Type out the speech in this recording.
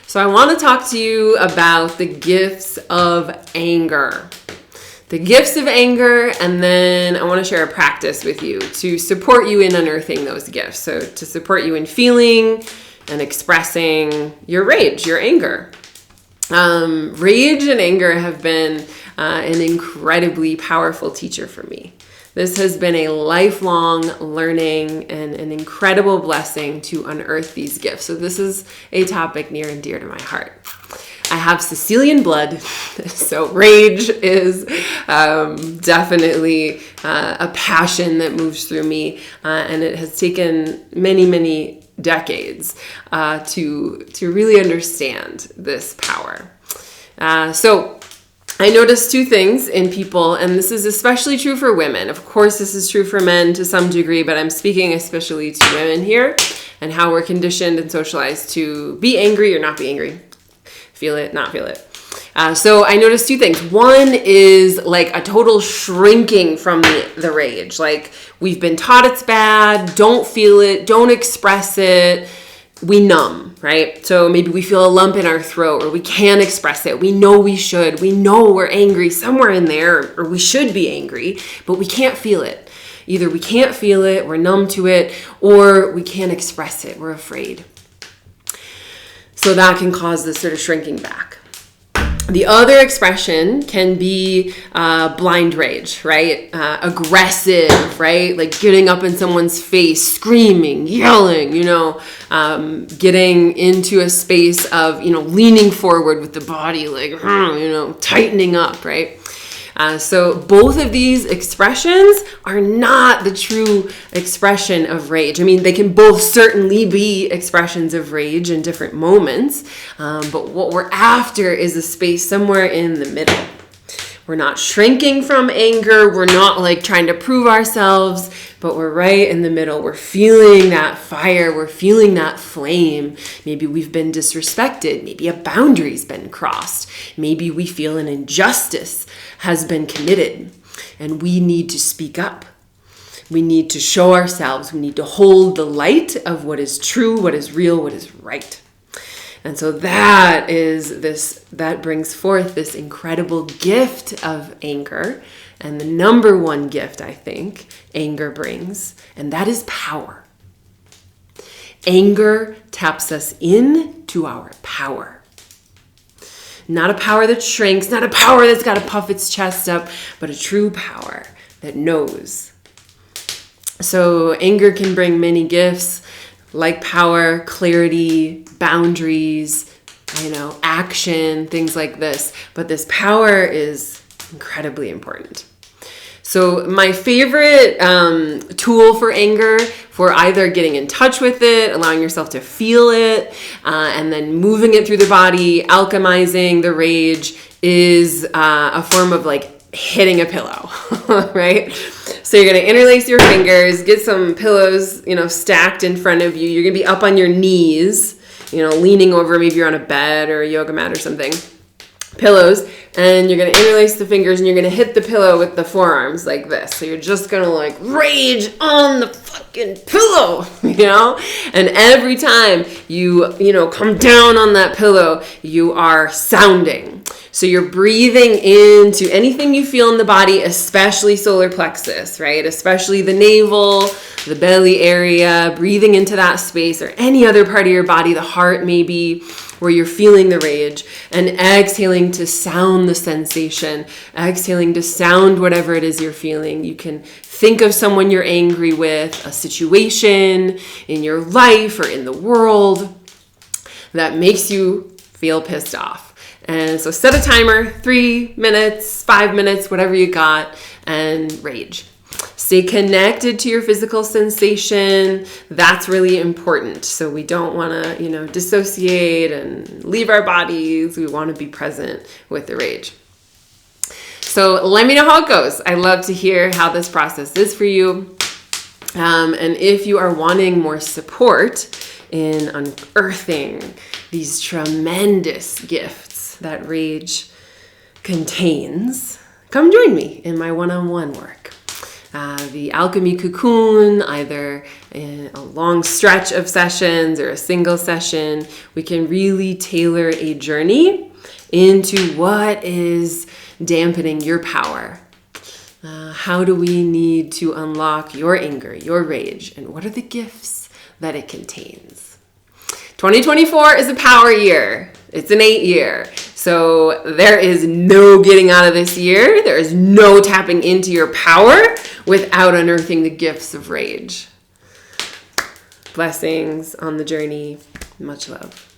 So I want to talk to you about the gifts of anger. The gifts of anger, and then I want to share a practice with you to support you in unearthing those gifts. So to support you in feeling and expressing your rage, your anger. Rage and anger have been an incredibly powerful teacher for me. This has been a lifelong learning and an incredible blessing to unearth these gifts. So this is a topic near and dear to my heart. I have Sicilian blood, so rage is definitely a passion that moves through me, and it has taken many, many decades to really understand this power. So I noticed two things in people, and this is especially true for women. Of course, this is true for men to some degree, but I'm speaking especially to women here and how we're conditioned and socialized to be angry or not be angry. Feel it, not feel it. So I noticed two things. One is like a total shrinking from the rage. Like we've been taught it's bad, don't feel it, don't express it. We numb, right? So maybe we feel a lump in our throat or we can't express it. We know we should. We know we're angry somewhere in there, or we should be angry, but we can't feel it. Either we can't feel it, we're numb to it, or we can't express it. We're afraid. So that can cause this sort of shrinking back. The other expression can be blind rage, right? Aggressive, right? Like getting up in someone's face, screaming, yelling, getting into a space of, leaning forward with the body, like, tightening up, right? So both of these expressions are not the true expression of rage. I mean, they can both certainly be expressions of rage in different moments, but what we're after is a space somewhere in the middle. We're not shrinking from anger. We're not like trying to prove ourselves, but we're right in the middle. We're feeling that fire. We're feeling that flame. Maybe we've been disrespected. Maybe a boundary's been crossed. Maybe we feel an injustice has been committed and we need to speak up. We need to show ourselves. We need to hold the light of what is true, what is real, what is right. And so that brings forth this incredible gift of anger. And the number one gift, I think, anger brings, and that is power. Anger taps us into our power. Not a power that shrinks, not a power that's got to puff its chest up, but a true power that knows. So anger can bring many gifts like power, clarity, boundaries, action, things like this. But this power is incredibly important. So my favorite tool for anger, for either getting in touch with it, allowing yourself to feel it, and then moving it through the body, alchemizing the rage, is a form of like hitting a pillow, right? So you're going to interlace your fingers, get some pillows, stacked in front of you. You're going to be up on your knees, leaning over, maybe you're on a bed or a yoga mat or something. Pillows, and you're going to interlace the fingers and you're going to hit the pillow with the forearms like this. So you're just going to like rage on the fucking pillow, and every time you come down on that pillow, you are sounding. So you're breathing into anything you feel in the body, especially solar plexus, right? Especially the navel, the belly area, breathing into that space, or any other part of your body, the heart maybe, where you're feeling the rage, and exhaling to sound the sensation, exhaling to sound whatever it is you're feeling. You can think of someone you're angry with, a situation in your life or in the world that makes you feel pissed off. And so set a timer, 3 minutes, 5 minutes, whatever you got, and rage. Stay connected to your physical sensation. That's really important. So we don't want to, dissociate and leave our bodies. We want to be present with the rage. So let me know how it goes. I love to hear how this process is for you. And if you are wanting more support in unearthing these tremendous gifts that rage contains, come join me in my one-on-one work. the Alchemy Cocoon, either in a long stretch of sessions or a single session. We can really tailor a journey into what is dampening your power. How do we need to unlock your anger, your rage, and what are the gifts that it contains? 2024 is a power year. It's an 8 year. So there is no getting out of this year. There is no tapping into your power without unearthing the gifts of rage. Blessings on the journey. Much love.